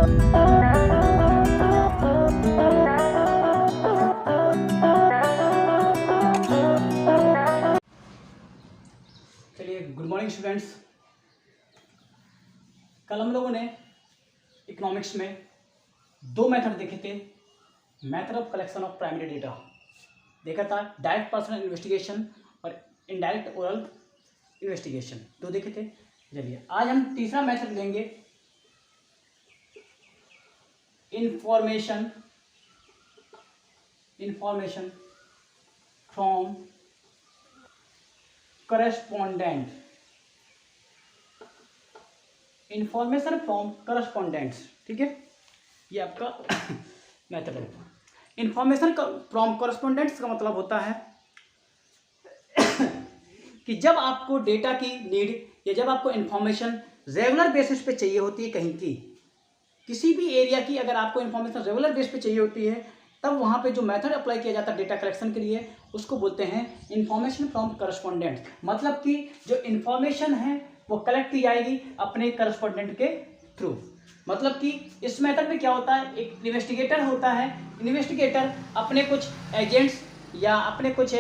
चलिए, good morning students. कल हम लोगों ने इकोनॉमिक्स में दो मेथड देखे थे। Method of collection of primary data देखा था, डायरेक्ट पर्सनल इन्वेस्टिगेशन और इनडायरेक्ट ओरल इन्वेस्टिगेशन, दो देखे थे। चलिए, आज हम तीसरा मेथड लेंगे, information from correspondent. Information from correspondents, ठीक है, ये आपका मेथड है। इंफॉर्मेशन फ्रॉम करस्पॉन्डेंट्स का मतलब होता है कि जब आपको डेटा की नीड या जब आपको इंफॉर्मेशन रेगुलर बेसिस पे चाहिए होती है, कहीं की किसी भी एरिया की अगर आपको इंफॉर्मेशन रेगुलर बेस पे चाहिए होती है, तब वहाँ पे जो मेथड अप्लाई किया जाता है डेटा कलेक्शन के लिए, उसको बोलते हैं इंफॉर्मेशन फ्रॉम करस्पॉन्डेंट। मतलब कि जो इंफॉर्मेशन है वो कलेक्ट की जाएगी अपने करस्पॉन्डेंट के थ्रू। मतलब कि इस मेथड में क्या होता है, एक इन्वेस्टिगेटर होता है, इन्वेस्टिगेटर अपने कुछ एजेंट्स या अपने कुछ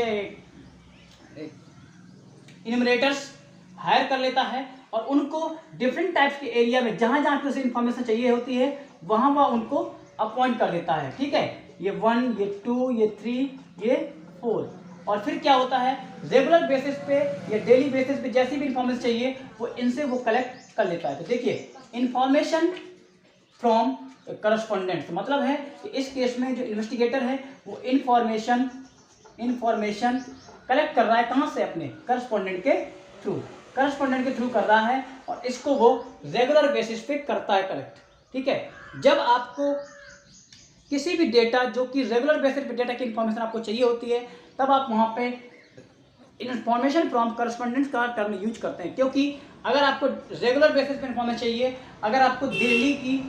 इन्यूमरेटर्स हायर कर लेता है और उनको डिफरेंट टाइप्स के एरिया में जहाँ जहाँ पे उसे इंफॉर्मेशन चाहिए होती है वहाँ वह उनको अपॉइंट कर देता है, ठीक है। ये 1, ये 2, ये 3, ये 4। और फिर क्या होता है, रेगुलर बेसिस पे या डेली बेसिस पे जैसी भी इंफॉर्मेशन चाहिए वो इनसे वो कलेक्ट कर लेता है। तो देखिए, इंफॉर्मेशन फ्रॉम करस्पॉन्डेंट मतलब है कि इस केस में जो इन्वेस्टिगेटर है वो इंफॉर्मेशन कलेक्ट कर रहा है, कहाँ से, अपने करस्पॉन्डेंट के थ्रू कर रहा है और इसको वो रेगुलर बेसिस पे करता है कलेक्ट, ठीक है। जब आपको किसी भी डेटा जो कि रेगुलर बेसिस पे डेटा की इंफॉर्मेशन आपको चाहिए होती है, तब आप वहाँ पे इंफॉर्मेशन फ्रॉम करस्पॉन्डेंट का टर्म यूज करते हैं। क्योंकि अगर आपको रेगुलर बेसिस पे इंफॉर्मेशन चाहिए, अगर आपको दिल्ली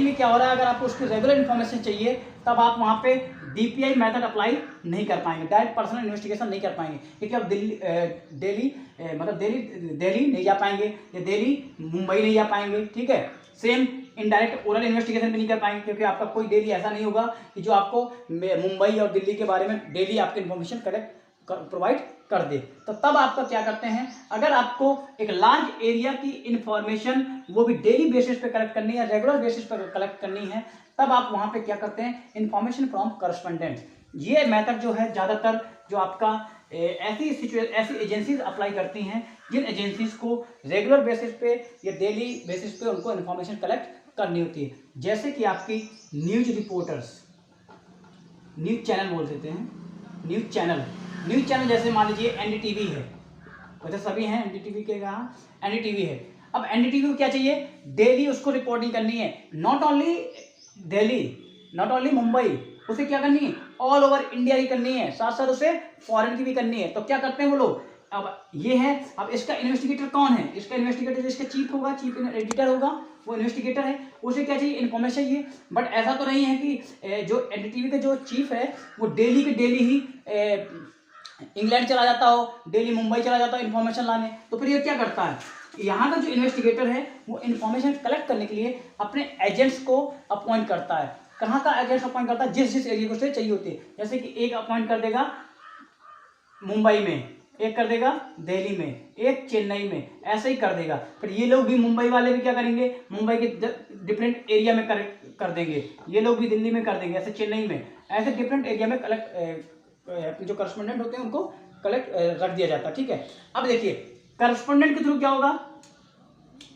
में क्या हो रहा है, अगर आपको उसकी रेगुलर इन्फॉर्मेशन चाहिए, तब आप वहाँ पे DPI मेथड अप्लाई नहीं कर पाएंगे, डायरेक्ट पर्सनल इन्वेस्टिगेशन नहीं कर पाएंगे, क्योंकि आप दिल्ली नहीं जा पाएंगे या दिल्ली मुंबई नहीं जा पाएंगे, ठीक है। सेम इनडायरेक्ट ओरल इन्वेस्टिगेशन भी नहीं कर पाएंगे, क्योंकि आपका कोई डेली ऐसा नहीं होगा कि जो आपको मुंबई और दिल्ली के बारे में डेली आपकी इन्फॉर्मेशन कलेक्ट प्रोवाइड कर दे। तो तब आपका क्या करते हैं, अगर आपको एक लार्ज एरिया की इंफॉर्मेशन वो भी डेली बेसिस पे कलेक्ट करनी है, रेगुलर बेसिस पे कलेक्ट करनी है, तब आप वहां पे क्या करते हैं, इंफॉर्मेशन फ्रॉम करस्पॉन्डेंट। ये मेथड जो है ज़्यादातर जो आपका ऐसी एजेंसीज अप्लाई करती हैं जिन एजेंसीज को रेगुलर बेसिस पे या डेली बेसिस पे उनको इंफॉर्मेशन कलेक्ट करनी होती है। जैसे कि आपकी न्यूज रिपोर्टर्स, न्यूज चैनल बोल देते हैं, न्यूज चैनल जैसे मान लीजिए NDTV है, वैसे सभी हैं NDTV के, कहाँ NDTV है। अब NDTV को क्या चाहिए, डेली उसको रिपोर्टिंग करनी है, not only Delhi, not only Mumbai, उसे क्या करनी है, ऑल ओवर इंडिया की करनी है, साथ साथ उसे फॉरेन की भी करनी है। तो क्या करते हैं वो लोग, अब ये है, अब इसका इन्वेस्टिगेटर कौन है, इसका इन्वेस्टिगेटर जिसका चीफ होगा, चीफ एडिटर होगा, वो इन्वेस्टिगेटर है, उसे क्या चाहिए, इन्फॉर्मेशन चाहिए। बट ऐसा तो नहीं है कि जो NDTV का जो चीफ है वो डेली के डेली ही इंग्लैंड चला जाता हो, डेली मुंबई चला जाता हो इन्फॉर्मेशन लाने। तो फिर ये क्या करता है, यहाँ का जो इन्वेस्टिगेटर है वो इन्फॉर्मेशन कलेक्ट करने के लिए अपने एजेंट्स को अपॉइंट करता है। कहाँ का एजेंट्स अपॉइंट करता है, जिस एरिया को चाहिए होती है। जैसे कि एक अपॉइंट कर देगा मुंबई में, एक कर देगा दिल्ली में, एक चेन्नई में, ऐसे ही कर देगा। फिर ये लोग भी, मुंबई वाले भी क्या करेंगे, मुंबई के डिफरेंट एरिया में कर देंगे, ये लोग भी दिल्ली में कर देंगे, ऐसे चेन्नई में, ऐसे डिफरेंट एरिया में कलेक्ट जो करस्पॉन्डेंट होते हैं उनको कलेक्ट रख दिया जाता है, ठीक है। अब देखिए, करस्पॉन्डेंट के थ्रू क्या होगा,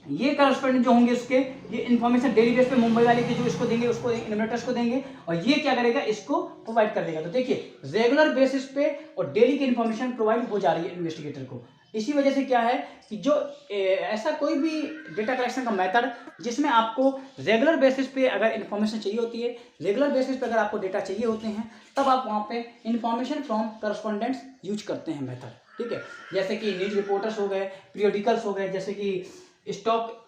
ये करस्पॉन्डेंट जो होंगे उसके, ये इन्फॉर्मेशन डेली बेस पे मुंबई वाले के जो इसको देंगे, उसको इन्वेस्टर्स को देंगे, और ये क्या करेगा, इसको प्रोवाइड कर देगा। तो देखिए, रेगुलर बेसिस पे और डेली की इन्फॉर्मेशन प्रोवाइड हो जा रही है इन्वेस्टिगेटर को। इसी वजह से क्या है कि जो ऐसा कोई भी डेटा कलेक्शन का मेथड जिसमें आपको रेगुलर बेसिस पे अगर इन्फॉर्मेशन चाहिए होती है, रेगुलर बेसिस पे अगर आपको डेटा चाहिए होते हैं, तब आप वहाँ पे इन्फॉर्मेशन फ्रॉम करस्पॉन्डेंट्स यूज करते हैं मेथड, ठीक है। जैसे कि न्यूज रिपोर्टर्स हो गए, पीरियोडिकल्स हो गए, जैसे कि स्टॉक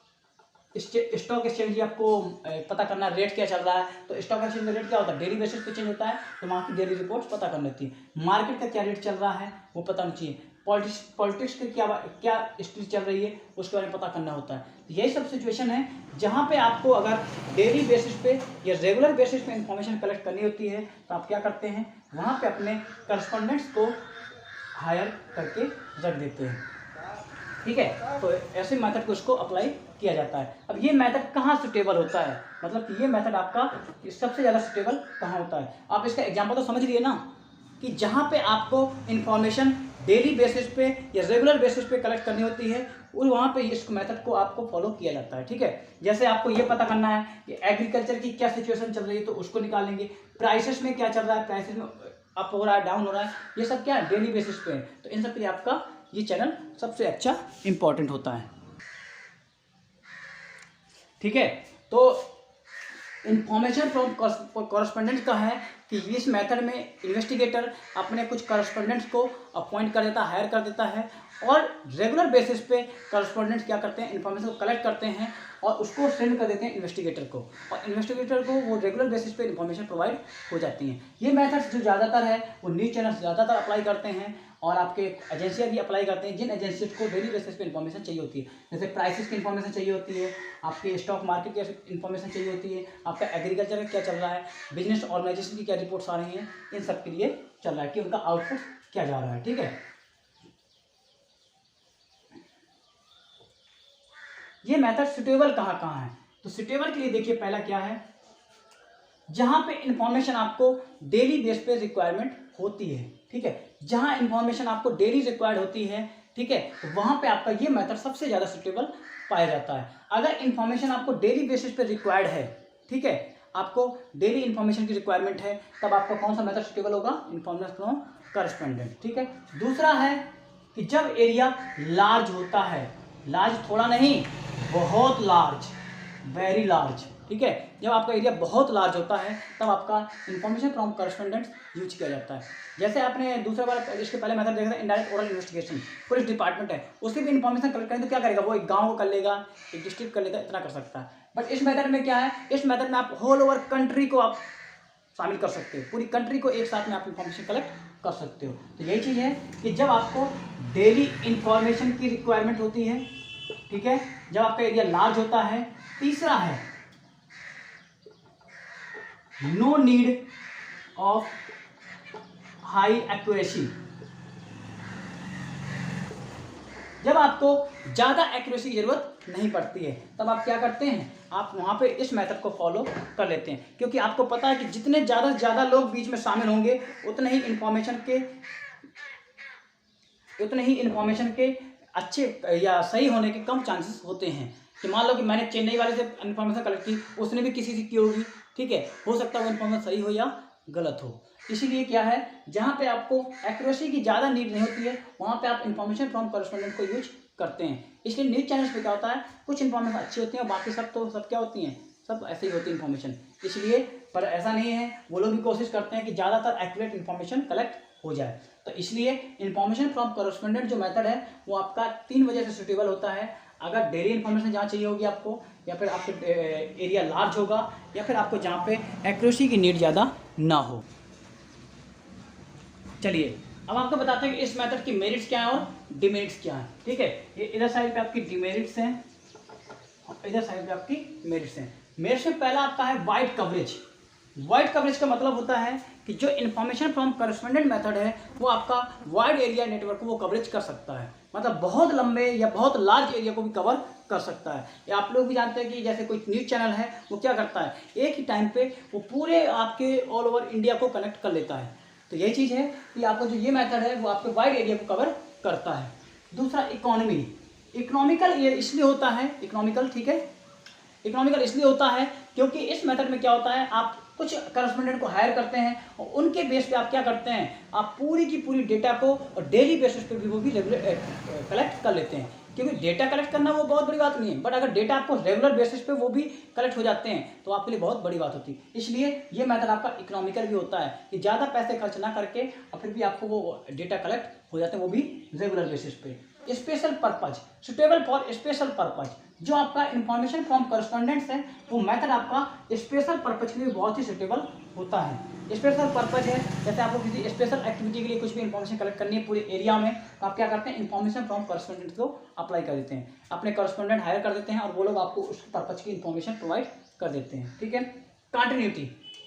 एक्सचेंज, आपको पता करना रेट क्या चल रहा है, तो स्टॉक एक्सचेंज में रेट क्या होता है, डेली बेसिस पे चेंज होता है, तो वहाँ की डेली रिपोर्ट्स पता करनी होती है। मार्केट का क्या रेट चल रहा है वो पता होना चाहिए। पॉलिटिक्स की क्या स्थिति चल रही है उसके बारे में पता करना होता है। तो यही सब सिचुएशन है जहाँ पे आपको अगर डेली बेसिस पे या रेगुलर बेसिस पे इंफॉर्मेशन कलेक्ट करनी होती है तो आप क्या करते हैं, वहाँ पे अपने करस्पॉन्डेंट्स को हायर करके रख देते हैं। ठीक है, तो ऐसे मेथड को उसको अप्लाई किया जाता है। अब ये मेथड कहाँ सुटेबल होता है, मतलब कि ये मेथड आपका सबसे ज़्यादा सुटेबल कहाँ होता है। आप इसका एग्जांपल तो समझ लिए ना कि जहाँ पे आपको इन्फॉर्मेशन डेली बेसिस पे या रेगुलर बेसिस पे कलेक्ट करनी होती है और वहाँ पे इस मेथड को आपको फॉलो किया जाता है। ठीक है, जैसे आपको ये पता करना है कि एग्रीकल्चर की क्या सिचुएशन चल रही है तो उसको निकालेंगे, प्राइसेस में क्या चल रहा है, प्राइसेस में अप हो रहा है डाउन हो रहा है, ये सब क्या है डेली बेसिस पे है। तो इन सब के लिए आपका ये चैनल सबसे अच्छा इम्पॉर्टेंट होता है। ठीक है, तो इंफॉर्मेशन फ्रॉम कॉरस्पॉन्डेंट का है कि इस मेथड में इन्वेस्टिगेटर अपने कुछ कॉरस्पॉन्डेंट्स को अपॉइंट कर देता है, हायर कर देता है और रेगुलर बेसिस पे कॉरस्पॉन्डेंट्स क्या करते हैं, इन्फॉर्मेशन को कलेक्ट करते हैं और उसको सेंड कर देते हैं इन्वेस्टिगेटर को, और इन्वेस्टिगेटर को वो रेगुलर बेसिस पे इन्फॉर्मेशन प्रोवाइड हो जाती हैं। ये मेथड जो ज़्यादातर है वो न्यूज़ चैनल ज़्यादातर अप्लाई करते हैं और आपके एजेंसियाँ भी अप्लाई करते हैं जिन एजेंसीज को डेली बेसिस पे इन्फॉर्मेशन चाहिए होती है। जैसे प्राइसेस की इन्फॉर्मेशन चाहिए होती है, आपके स्टॉक मार्केट की इन्फॉर्मेशन चाहिए होती है, आपका एग्रीकल्चर में क्या चल रहा है, बिजनेस ऑर्गेनाइजेशन की क्या रिपोर्ट्स आ रही हैं, इन सब के लिए चल रहा है कि उनका आउटपुट क्या जा रहा है। ठीक है, ये मेथड सुटेबल कहाँ कहाँ है, तो सुटेबल के लिए देखिए पहला क्या है, जहाँ पे इंफॉर्मेशन आपको डेली बेस पे रिक्वायरमेंट होती है। ठीक है, जहाँ इंफॉर्मेशन आपको डेली रिक्वायर्ड होती है, ठीक है, तो वहाँ पे आपका ये मेथड सबसे ज़्यादा सुटेबल पाया जाता है। अगर इंफॉर्मेशन आपको डेली बेसिस पे रिक्वायर्ड है, ठीक है, आपको डेली इंफॉर्मेशन की रिक्वायरमेंट है, तब आपका कौन सा मेथड सुटेबल होगा, इन्फॉर्मेशन फ्रॉम करस्पॉन्डेंट। ठीक है, दूसरा है कि जब एरिया लार्ज होता है, लार्ज थोड़ा नहीं, बहुत लार्ज, वेरी लार्ज। ठीक है, जब आपका एरिया बहुत लार्ज होता है तब आपका इन्फॉर्मेशन फ्रॉम करस्पॉन्डेंट्स यूज किया जाता है। जैसे आपने दूसरा बार इसके पहले मेथड देखा था indirect oral investigation, police department है उसकी भी इन्फॉर्मेशन कलेक्ट करें तो क्या करेगा, वो एक गाँव को कर लेगा, एक डिस्ट्रिक्ट कर लेगा, इतना कर सकता है। बट इस मेथड में क्या है, इस मेथड में आप होल ओवर कंट्री को आप शामिल कर सकते हो, पूरी कंट्री को एक साथ में आप इन्फॉर्मेशन कलेक्ट कर सकते हो। तो यही चीज़ है कि जब आपको डेली इंफॉर्मेशन की रिक्वायरमेंट होती है, ठीक है, जब आपका एरिया लार्ज होता है। तीसरा है no need of high accuracy, जब आपको ज़्यादा एक्यूरेसी की जरूरत नहीं पड़ती है तब आप क्या करते हैं, आप वहाँ पे इस मेथड को फॉलो कर लेते हैं, क्योंकि आपको पता है कि जितने ज़्यादा से ज़्यादा लोग बीच में शामिल होंगे उतने ही इन्फॉर्मेशन के अच्छे या सही होने के कम चांसेस होते हैं। कि मान लो कि मैंने चेन्नई वाले से इन्फॉर्मेशन कलेक्ट की, उसने भी किसी से की होगी, ठीक है, हो सकता है वो इन्फॉर्मेशन सही हो या गलत हो। इसीलिए क्या है, जहाँ पे आपको एक्यूरेसी की ज़्यादा नीड नहीं होती है वहाँ पे आप इन्फॉर्मेशन फ्रॉम करस्पॉन्डेंट को यूज करते हैं। इसलिए न्यूज़ चैनल्स पे क्या होता है, कुछ इन्फॉर्मेशन अच्छी होती है और बाकी सब क्या होती हैं, सब ऐसे ही होती है इन्फॉर्मेशन। इसलिए पर ऐसा नहीं है, वो लोग भी कोशिश करते हैं कि ज़्यादातर एक्यूरेट इन्फॉर्मेशन कलेक्ट हो जाए। तो इसलिए इन्फॉर्मेशन फ्रॉम करस्पॉन्डेंट जो मेथड है वो आपका 3 वजह से सूटेबल होता है। अगर डेली इन्फॉर्मेशन जहाँ चाहिए होगी आपको, या फिर आपके एरिया लार्ज होगा, या फिर आपको जहाँ पे एक्यूरेसी की नीड ज़्यादा ना हो। चलिए अब आपको बताते हैं कि इस मेथड की मेरिट्स क्या हैं और डिमेरिट्स क्या हैं। ठीक है, ये इधर साइड पे आपकी डिमेरिट्स हैं और इधर साइड पे आपकी मेरिट्स हैं। मेरिट्स में पहला आपका है वाइड कवरेज। वाइड कवरेज का मतलब होता है कि जो इन्फॉर्मेशन फ्रॉम करस्पॉन्डेंट मेथड है वो आपका वाइड एरिया नेटवर्क को वो कवरेज कर सकता है, मतलब बहुत लंबे या बहुत लार्ज एरिया को भी कवर कर सकता है। या आप लोग भी जानते हैं कि जैसे कोई न्यूज़ चैनल है वो क्या करता है, एक ही टाइम पे वो पूरे आपके ऑल ओवर इंडिया को कनेक्ट कर लेता है। तो यही चीज़ है कि आपका जो ये मेथड है वो आपके वाइड एरिया को कवर करता है। दूसरा इकोनॉमी, इकोनॉमिकल ये इसलिए होता है, इकोनॉमिकल, ठीक है, इकोनॉमिकल इसलिए होता है क्योंकि इस मेथड में क्या होता है, आप कुछ करस्पॉन्डेंट को हायर करते हैं और उनके बेस पे आप क्या करते हैं, आप पूरी की पूरी डेटा को और डेली बेसिस पे भी वो भी कलेक्ट कर लेते हैं। क्योंकि डेटा कलेक्ट करना वो बहुत बड़ी बात नहीं है, बट अगर डेटा आपको रेगुलर बेसिस पे वो भी कलेक्ट हो जाते हैं तो आपके लिए बहुत बड़ी बात होती है। इसलिए ये मेथड आपका इकोनॉमिकल भी होता है कि ज़्यादा पैसे खर्च ना करके और फिर भी आपको वो डेटा कलेक्ट हो जाते हैं, वो भी रेगुलर बेसिस पे। Special purpose, suitable for special purpose. जो आपका इंफॉर्मेशन फ्रॉम करस्पॉन्डेंट्स है वो मेथड आपका स्पेशल पर्पज के लिए बहुत ही सुटेबल होता है। स्पेशल पर्पज है जैसे आपको किसी स्पेशल एक्टिविटी के लिए कुछ भी इंफॉर्मेशन कलेक्ट करनी है पूरे एरिया में, तो आप क्या करते हैं, इंफॉर्मेशन फ्रॉम करस्पॉन्डेंट्स को अप्लाई कर देते हैं, अपने करस्पॉन्डेंट हायर कर देते हैं और वो लोग आपको उस पर्पज की इंफॉर्मेशन प्रोवाइड कर देते हैं। ठीक है। कंटिन्यूटी,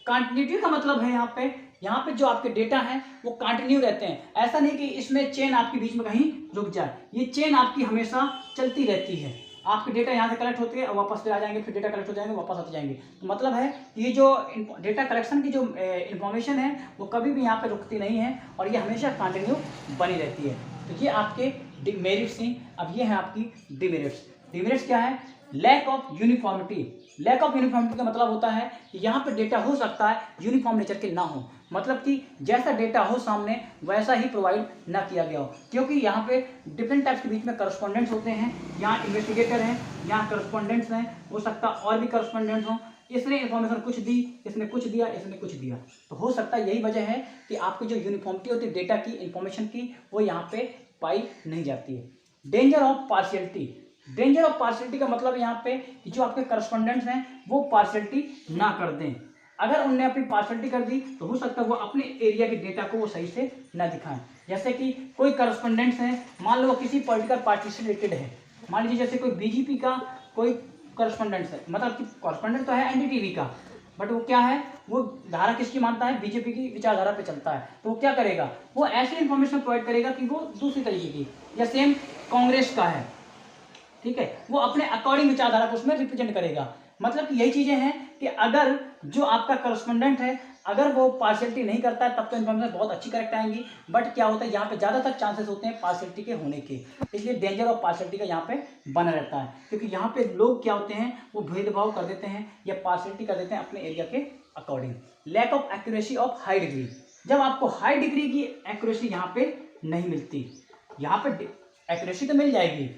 कंटिन्यूटी का मतलब है यहाँ पे जो आपके डेटा है वो कंटिन्यू रहते हैं। ऐसा नहीं कि इसमें चेन आपके बीच में कहीं रुक जाए, ये चेन आपकी हमेशा चलती रहती है। आपके डेटा यहाँ से कलेक्ट होते हैं और वापस फिर आ जाएंगे, फिर डेटा कलेक्ट हो जाएंगे, वापस आते जाएंगे। तो मतलब है ये जो डेटा कलेक्शन की जो इंफॉर्मेशन है वो कभी भी यहाँ पे रुकती नहीं है और ये हमेशा कंटिन्यू बनी रहती है। तो ये आपके मेरिट्स हैं। अब ये है आपकी डिमेरिट्स। डिमेरिट्स क्या है? Lack of uniformity. Lack of uniformity का मतलब होता है कि यहाँ पे डेटा हो सकता है यूनिफॉर्म नेचर के ना हो, मतलब कि जैसा डेटा हो सामने वैसा ही प्रोवाइड ना किया गया हो, क्योंकि यहाँ पे डिफरेंट टाइप्स के बीच में करस्पॉन्डेंट्स होते हैं। यहाँ इन्वेस्टिगेटर हैं, यहाँ करस्पॉन्डेंट्स हैं, हो सकता और भी करस्पॉन्डेंट्स हों। इसने इन्फॉर्मेशन कुछ दी, इसने कुछ दिया, इसने कुछ दिया, तो हो सकता है यही वजह है कि आपकी जो यूनिफॉर्मिटी होती है डेटा की, इन्फॉर्मेशन की, वो यहाँ पे पाई नहीं जाती है। Danger of partiality. Danger of partiality का मतलब यहाँ पे कि जो आपके करस्पॉन्डेंट्स हैं वो पार्शियलिटी ना कर दें। अगर उनने अपनी पार्शियलिटी कर दी तो हो सकता है वो अपने एरिया के डेटा को वो सही से ना दिखाएं। जैसे कि कोई करस्पॉन्डेंट्स हैं, मान लो वो किसी पॉलिटिकल पार्टी से रिलेटेड है, मान लीजिए जैसे कोई बीजेपी का कोई करस्पॉन्डेंट्स है, मतलब कि करस्पॉन्डेंट तो है एनडीटीवी का, बट वो क्या है, वो धारा किसकी मानता है, बीजेपी की विचारधारा पे चलता है। तो वो क्या करेगा, वो ऐसी इंफॉर्मेशन प्रोवाइड करेगा कि वो दूसरी तरीके की, या सेम कांग्रेस का है, ठीक है, वो अपने अकॉर्डिंग विचारधारा को उसमें रिप्रेजेंट करेगा। मतलब कि यही चीजें हैं कि अगर जो आपका करस्पॉन्डेंट है अगर वो पार्शियलिटी नहीं करता है तब तो इन्फॉर्मेशन बहुत अच्छी करेक्ट आएंगी, बट क्या होता है यहाँ पे ज़्यादातर चांसेस होते हैं पार्शियलिटी के होने के, इसलिए डेंजर ऑफ पार्शियलिटी का यहाँ पे बना रहता है। क्योंकि यहाँ पे लोग क्या होते हैं, वो भेदभाव कर देते हैं या पार्शियलिटी कर देते हैं अपने एरिया के according. Lack of accuracy of high degree. जब आपको हाई डिग्री की एक्यूरेसी यहाँ पे नहीं मिलती, यहाँ पे एक्यूरेसी तो मिल जाएगी,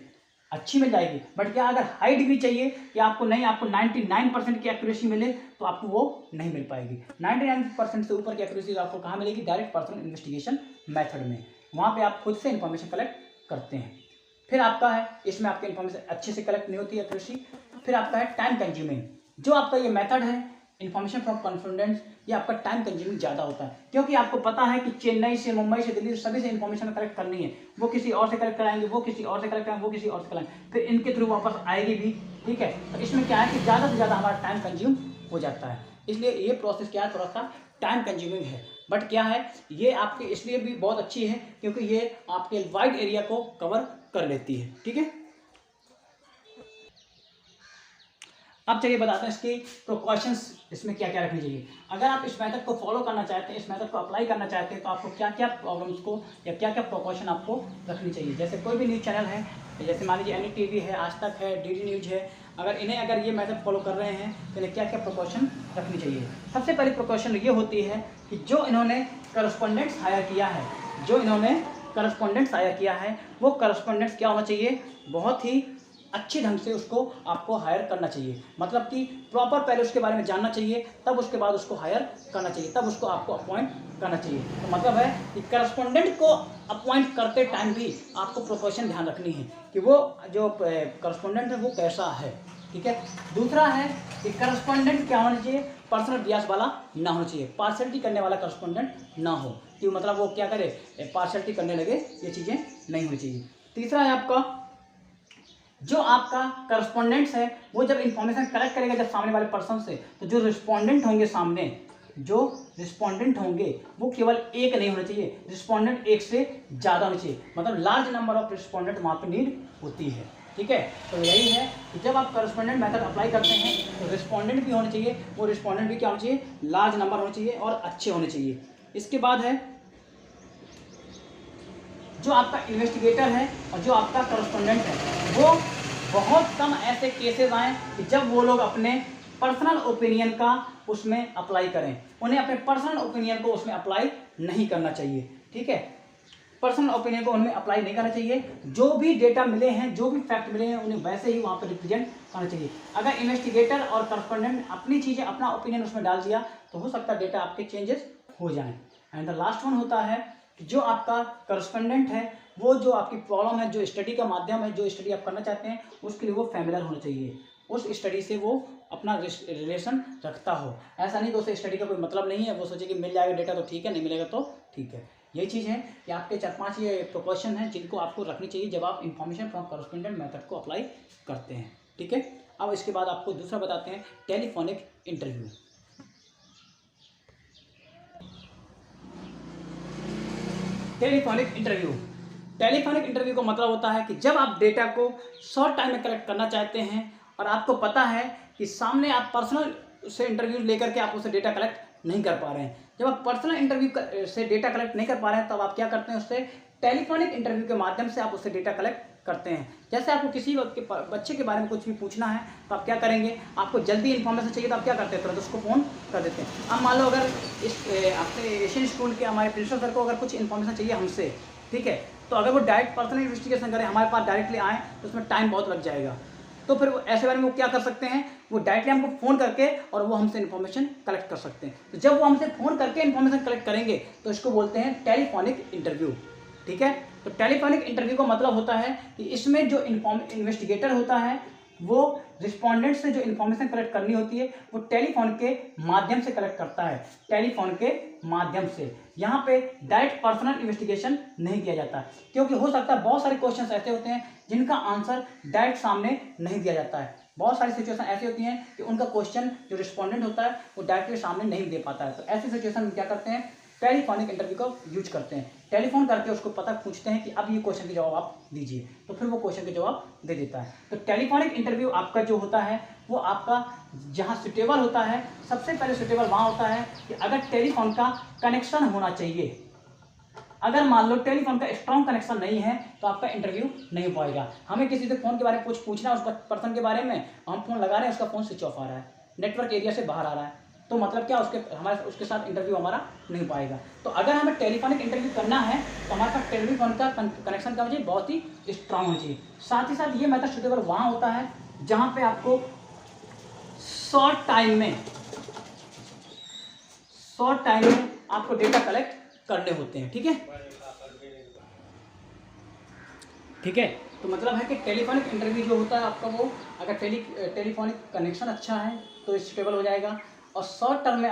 अच्छी मिल जाएगी, बट क्या अगर हाई डिग्री चाहिए कि आपको नहीं, आपको 99% की एक्यूरेसी मिले तो आपको वो नहीं मिल पाएगी। 99% से ऊपर की एक्यूरेसी आपको कहाँ मिलेगी, डायरेक्ट पर्सनल इन्वेस्टिगेशन मेथड में, वहाँ पे आप खुद से इन्फॉर्मेशन कलेक्ट करते हैं। फिर आपका है, इसमें आपकी इन्फॉर्मेशन अच्छे से कलेक्ट नहीं होती है एक्यूरेसी। फिर आपका है टाइम कंज्यूमिंग। जो आपका ये मेथड है इन्फॉर्मेशन फ्रॉम कॉन्फिडेंस, ये आपका टाइम कंज्यूमिंग ज़्यादा होता है, क्योंकि आपको पता है कि चेन्नई से, मुंबई से, दिल्ली से सभी से इन्फॉर्मेशन कलेक्ट करनी है, वो किसी और से कलेक्ट कराएंगे, वो किसी और से कलेक्ट कराएंगे, वो किसी और से कराएंगे, फिर इनके थ्रू वापस आएगी भी, ठीक है। तो इसमें क्या है कि ज़्यादा से ज़्यादा हमारा टाइम कंज्यूम हो जाता है, इसलिए ये प्रोसेस क्या है, थोड़ा सा टाइम कंज्यूमिंग है। बट क्या है, ये आपके इसलिए भी बहुत अच्छी है क्योंकि ये आपके वाइड एरिया को कवर कर लेती है, ठीक है। अब चलिए बताते हैं इसकी प्रिकॉशंस, इसमें क्या क्या रखनी चाहिए। अगर आप इस मेथड को फॉलो करना चाहते हैं, इस मेथड को अप्लाई करना चाहते हैं, तो आपको क्या क्या प्रॉब्लम्स को या क्या क्या प्रिकॉशन आपको रखनी चाहिए। जैसे कोई भी न्यूज़ चैनल है, जैसे मान लीजिए NDTV है, आज तक है, DD न्यूज़ है, अगर ये मेथड फॉलो कर रहे हैं तो इन्हें क्या क्या प्रिकॉशन रखनी चाहिए। सबसे पहली प्रिकॉशन ये होती है कि जो इन्होंने करस्पॉन्डेंट्स हायर किया है, वो करस्पॉन्डेंट्स क्या होना चाहिए, बहुत ही अच्छे ढंग से उसको आपको हायर करना चाहिए। मतलब कि प्रॉपर पहले उसके बारे में जानना चाहिए, तब उसके बाद उसको हायर करना चाहिए, तब उसको आपको अपॉइंट करना चाहिए। तो मतलब है कि करस्पॉन्डेंट को अपॉइंट करते टाइम भी आपको प्रिकॉशन ध्यान रखनी है कि वो जो करस्पॉन्डेंट है वो कैसा है, ठीक है। दूसरा है कि करस्पॉन्डेंट क्या होना चाहिए, पर्सनल बियास वाला ना होना चाहिए, पार्शियलिटी करने वाला करस्पॉन्डेंट ना हो, कि मतलब वो क्या करे, पार्शियलिटी करने लगे, ये चीज़ें नहीं होनी चाहिए। तीसरा है आपका जो आपका करस्पॉन्डेंट्स है वो जब इंफॉर्मेशन कलेक्ट करेगा जब सामने वाले पर्सन से, तो जो रिस्पॉन्डेंट होंगे सामने, जो रिस्पॉन्डेंट होंगे वो केवल एक नहीं होना चाहिए, रिस्पॉन्डेंट एक से ज़्यादा होना चाहिए, मतलब लार्ज नंबर ऑफ रिस्पॉन्डेंट वहाँ पे नीड होती है, ठीक है। तो यही है कि जब आप करस्पॉन्डेंट मेथड अप्लाई करते हैं तो रिस्पॉन्डेंट भी होने चाहिए, वो रिस्पॉन्डेंट भी क्या होना चाहिए, लार्ज नंबर होने चाहिए और अच्छे होने चाहिए। इसके बाद है जो आपका इन्वेस्टिगेटर है और जो आपका करस्पॉन्डेंट है, वो बहुत कम ऐसे केसेस आए कि जब वो लोग अपने पर्सनल ओपिनियन का उसमें अप्लाई करें, उन्हें अपने पर्सनल ओपिनियन को उसमें अप्लाई नहीं करना चाहिए, ठीक है। पर्सनल ओपिनियन को उनमें अप्लाई नहीं करना चाहिए, जो भी डेटा मिले हैं, जो भी फैक्ट मिले हैं, उन्हें वैसे ही वहाँ पर रिप्रेजेंट करना चाहिए। अगर इन्वेस्टिगेटर और करस्पॉन्डेंट अपनी चीज़ें, अपना ओपिनियन उसमें डाल दिया तो हो सकता है डेटा आपके चेंजेस हो जाएं। एंड द लास्ट वन होता है कि जो आपका करस्पॉन्डेंट है वो जो आपकी प्रॉब्लम है, जो स्टडी का माध्यम है, जो स्टडी आप करना चाहते हैं उसके लिए वो फैमिलियर होना चाहिए, उस स्टडी से वो अपना रिलेशन रखता हो। ऐसा नहीं कि उसे स्टडी का कोई मतलब नहीं है, वो सोचे कि मिल जाएगा डेटा तो ठीक है, नहीं मिलेगा तो ठीक है। यही चीज़ है कि आपके 4-5 ये प्रिकॉशन हैं जिनको आपको रखनी चाहिए जब आप इंफॉर्मेशन फ्रॉम करस्पॉन्डेंट मेथड को अप्लाई करते हैं। ठीक है, अब इसके बाद आपको दूसरा बताते हैं telephonic interview. Telephonic interview, telephonic interview का मतलब होता है कि जब आप डेटा को शॉर्ट टाइम में कलेक्ट करना चाहते हैं और आपको पता है कि सामने आप पर्सनल से इंटरव्यू लेकर के आप उसे डेटा कलेक्ट नहीं कर पा रहे हैं। जब आप पर्सनल इंटरव्यू से डेटा कलेक्ट नहीं कर पा रहे हैं तब आप क्या करते हैं, उससे टेलीफोनिक इंटरव्यू के माध्यम से आप उससे डेटा कलेक्ट करते हैं। जैसे आपको किसी बच्चे के बारे में कुछ भी पूछना है तो आप क्या करेंगे, आपको जल्दी इन्फॉर्मेशन चाहिए तो आप क्या करते हैं, तुरंत उसको फ़ोन कर देते हैं। अब मान लो अगर इस अपने एशियन स्कूल के हमारे प्रिंसिपल सर को अगर कुछ इन्फॉर्मेशन चाहिए हमसे, ठीक है, तो अगर वो डायरेक्ट पर्सनल इन्वेस्टिगेशन करें, हमारे पास डायरेक्टली आए तो उसमें टाइम बहुत लग जाएगा। तो फिर ऐसे बारे में वो क्या कर सकते हैं, वो डायरेक्टली हमको फ़ोन करके और वो हमसे इन्फॉर्मेशन कलेक्ट कर सकते हैं। तो जब वो हमसे फ़ोन करके इन्फॉर्मेशन कलेक्ट करेंगे तो इसको बोलते हैं टेलीफोनिक इंटरव्यू। ठीक है, तो टेलीफोनिक इंटरव्यू का मतलब होता है कि इसमें जो इन्वेस्टिगेटर होता है वो रिस्पोंडेंट से जो इन्फॉर्मेशन कलेक्ट करनी होती है वो टेलीफोन के माध्यम से कलेक्ट करता है, टेलीफोन के माध्यम से। यहाँ पे डायरेक्ट पर्सनल इन्वेस्टिगेशन नहीं किया जाता, क्योंकि हो सकता है बहुत सारे क्वेश्चंस ऐसे होते हैं जिनका आंसर डायरेक्ट सामने नहीं दिया जाता है। बहुत सारी सिचुएशन ऐसी होती हैं कि उनका क्वेश्चन जो रिस्पोंडेंट होता है वो डायरेक्टली सामने नहीं दे पाता है। तो ऐसी सिचुएशन में क्या करते हैं, टेलीफोनिक इंटरव्यू का यूज करते हैं। टेलीफोन करके उसको पता पूछते हैं कि अब ये क्वेश्चन के जवाब आप दीजिए, तो फिर वो क्वेश्चन के जवाब दे देता है। तो टेलीफोनिक इंटरव्यू आपका जो होता है वो आपका जहाँ सुटेबल होता है, सबसे पहले सुटेबल वहाँ होता है कि अगर टेलीफोन का कनेक्शन होना चाहिए। अगर मान लो टेलीफोन का स्ट्रॉन्ग कनेक्शन नहीं है तो आपका इंटरव्यू नहीं हो पाएगा। हमें किसी से फ़ोन के बारे में कुछ पूछना है, उस पर्सन के बारे में, हम फ़ोन लगा रहे हैं, उसका फ़ोन स्विच ऑफ आ रहा है, नेटवर्क एरिया से बाहर आ रहा है, तो मतलब क्या, उसके साथ इंटरव्यू हमारा नहीं पाएगा। तो अगर हमें टेलीफोनिक इंटरव्यू करना है तो हमारे पास टेलीफोन का कनेक्शन का चाहिए, बहुत ही स्ट्रांग होना चाहिए। साथ ही साथ ये मेथड सुटेबल वहाँ होता है जहाँ पे आपको शॉर्ट टाइम में आपको डेटा कलेक्ट करने होते हैं। ठीक है, तो मतलब है कि टेलीफोनिक इंटरव्यू जो होता है आपका, वो अगर टेलीफोनिक कनेक्शन अच्छा है तो स्टेबल हो जाएगा, और शॉर्ट टाइम में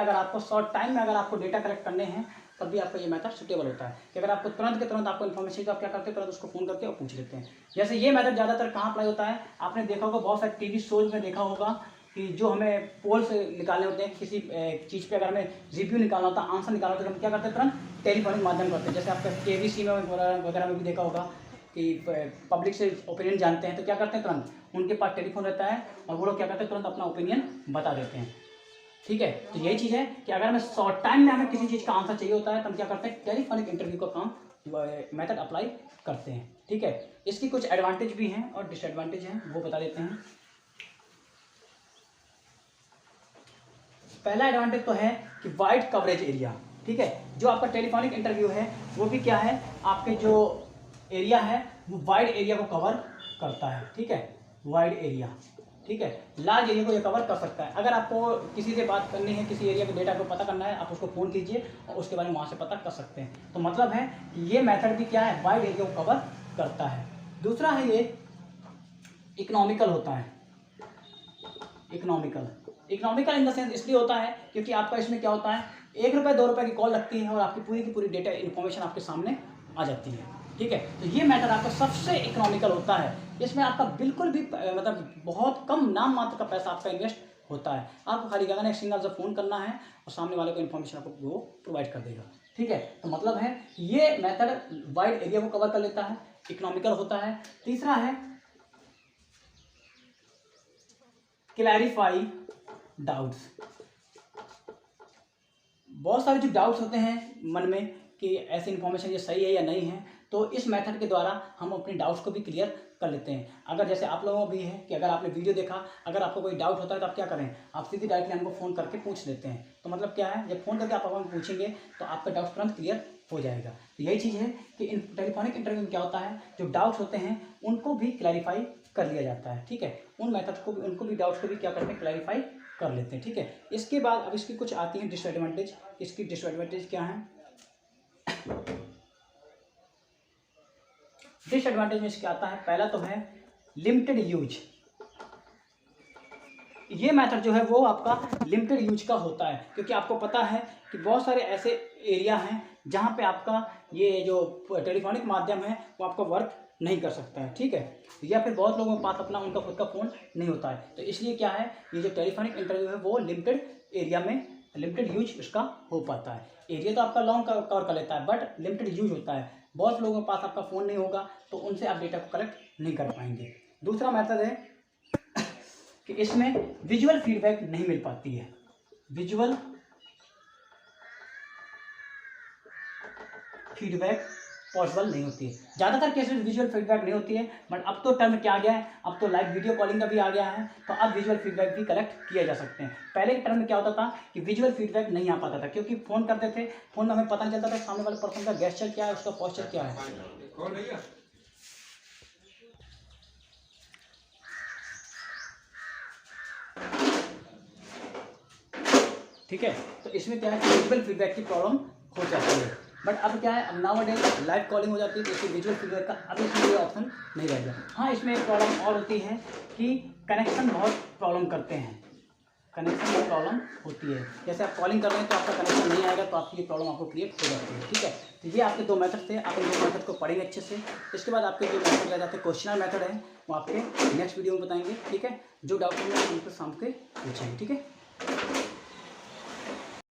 अगर आपको डेटा कलेक्ट करने हैं तब भी आपका ये मेथड सुटेबल होता है कि अगर आपको तुरंत के तुरंत आपको इन्फॉर्मेशन तो आप क्या करते हैं, तुरंत उसको फ़ोन करके और पूछ लेते हैं। जैसे ये मेथड ज़्यादातर कहाँ अप्लाई होता है, आपने देखा होगा बहुत सारे टीवी शोज में देखा होगा कि जो हमें पोल से निकालने होते हैं, किसी चीज़ पे अगर हमें रिव्यू निकालना होता है, आंसर निकालना होता है, तो हम क्या करते हैं, तुरंत टेलीफोनिक माध्यम करते हैं। जैसे आपका KBC में वगैरह में भी देखा होगा कि पब्लिक से ओपिनियन जानते हैं तो क्या करते हैं, तुरंत उनके पास टेलीफोन रहता है और वो लोग क्या करते हैं, तुरंत अपना ओपिनियन बता देते हैं। ठीक है, तो यही चीज़ है कि अगर हमें शॉर्ट टाइम में हमें किसी चीज़ का आंसर चाहिए होता है तो हम क्या करते हैं, टेलीफोनिक इंटरव्यू का काम मेथड अप्लाई करते हैं। ठीक है, इसकी कुछ एडवांटेज भी हैं और डिसएडवांटेज हैं, वो बता देते हैं। पहला एडवांटेज तो है कि वाइड कवरेज एरिया। ठीक है, जो आपका टेलीफोनिक इंटरव्यू है वो भी क्या है, आपके जो एरिया है वो वाइड एरिया को कवर करता है। ठीक है, वाइड एरिया, ठीक है, लार्ज एरिया को ये कवर कर सकता है। अगर आपको किसी से बात करनी है, किसी एरिया के डेटा को पता करना है, आप उसको फ़ोन कीजिए और उसके बारे में वहाँ से पता कर सकते हैं। तो मतलब है कि ये मेथड भी क्या है, वाइड एरिया को कवर करता है। दूसरा है ये इकोनॉमिकल होता है। इकोनॉमिकल इन द सेंस इसलिए होता है क्योंकि आपका इसमें क्या होता है, 1 रुपये 2 रुपये की कॉल लगती है और आपकी पूरी की पूरी डेटा इन्फॉर्मेशन आपके सामने आ जाती है। ठीक है, तो ये मेथड आपका सबसे इकोनॉमिकल होता है। इसमें आपका बिल्कुल भी मतलब बहुत कम नाम मात्र का पैसा आपका इन्वेस्ट होता है। आपको खाली क्या करना है, एक सिंगल सा फ़ोन करना है और सामने वाले को इन्फॉर्मेशन आपको वो प्रोवाइड कर देगा। ठीक है, तो मतलब है ये मेथड वाइड एरिया को कवर कर लेता है, इकोनॉमिकल होता है। तीसरा है क्लैरिफाई डाउट्स। बहुत सारे जो डाउट्स होते हैं मन में कि ऐसी इन्फॉर्मेशन ये सही है या नहीं है, तो इस मेथड के द्वारा हम अपने डाउट्स को भी क्लियर कर लेते हैं। अगर जैसे आप लोगों को भी है कि अगर आपने वीडियो देखा, अगर आपको कोई डाउट होता है तो आप क्या करें, आप सीधी डायरेक्टली हमको फ़ोन करके पूछ लेते हैं। तो मतलब क्या है, जब फ़ोन करके आप हमको पूछेंगे तो आपका डाउट तुरंत क्लियर हो जाएगा। तो यही चीज़ है कि टेलीफोनिक इंटरव्यू में क्या होता है, जो डाउट्स होते हैं उनको भी क्लैरिफाई कर लिया जाता है। ठीक है, उन मेथड को भी, उनको भी डाउट्स को भी क्या करते हैं, क्लैरिफाई कर लेते हैं। ठीक है, इसके बाद अब इसकी कुछ आती हैं डिसएडवांटेज। इसकी डिसएडवांटेज क्या है, डिसएडवांटेज में इसके आता है, पहला तो है लिमिटेड यूज। ये मेथड जो है वो आपका लिमिटेड यूज का होता है, क्योंकि आपको पता है कि बहुत सारे ऐसे एरिया हैं जहाँ पे आपका ये जो टेलीफोनिक माध्यम है वो आपका वर्क नहीं कर सकता है, ठीक है, या फिर बहुत लोगों के पास अपना उनका खुद का फ़ोन नहीं होता है। तो इसलिए क्या है, ये जो टेलीफोनिक इंटरव्यू है वो लिमिटेड एरिया में लिमिटेड यूज उसका हो पाता है। एरिया तो आपका लॉन्ग कवर कर लेता है, बट लिमिटेड यूज होता है। बहुत लोगों के पास आपका फ़ोन नहीं होगा तो उनसे आप डेटा को कलेक्ट नहीं कर पाएंगे। दूसरा मेथड है कि इसमें विजुअल फीडबैक नहीं मिल पाती है, विजुअल फीडबैक पॉसिबल नहीं होती है। ज़्यादातर केसेस में विजुअल फीडबैक नहीं होती है, बट अब तो टर्म क्या आ गया है, अब तो लाइव वीडियो कॉलिंग का भी आ गया है, तो अब विजुअल फीडबैक भी कलेक्ट किया जा सकते हैं। पहले के टर्म में क्या होता था कि विजुअल फीडबैक नहीं आ पाता था, क्योंकि फ़ोन करते थे, फ़ोन में हमें पता नहीं चलता था सामने वाले पर्सन का गेस्चर क्या है, उसका पोस्चर क्या है। ठीक है, तो इसमें क्या है कि विजुअल फीडबैक की प्रॉब्लम हो जाती है। बट अब क्या है, अब नाउ डे लाइव कॉलिंग हो जाती है, तो इसमें विजुअल फीडबैक का अब इसमें कोई ऑप्शन नहीं रहेगा। हाँ, इसमें एक प्रॉब्लम और होती है कि कनेक्शन बहुत प्रॉब्लम करते हैं, कनेक्शन में प्रॉब्लम होती है। जैसे आप कॉलिंग कर रहे हैं तो आपका कनेक्शन नहीं आएगा, तो आपकी ये प्रॉब्लम आपको क्रिएट हो जाती है, ठीक है। तो ये आपके दो मेथड थे, आप इन दो मेथड को पढ़ेंगे अच्छे से। इसके बाद आपके जो मेथड रह जाते हैं, क्वेश्चनर मेथड है, वो आपके नेक्स्ट वीडियो में बताएंगे, ठीक है। जो डाउट होंगे आप उनको शाम के पूछेंगे, ठीक है।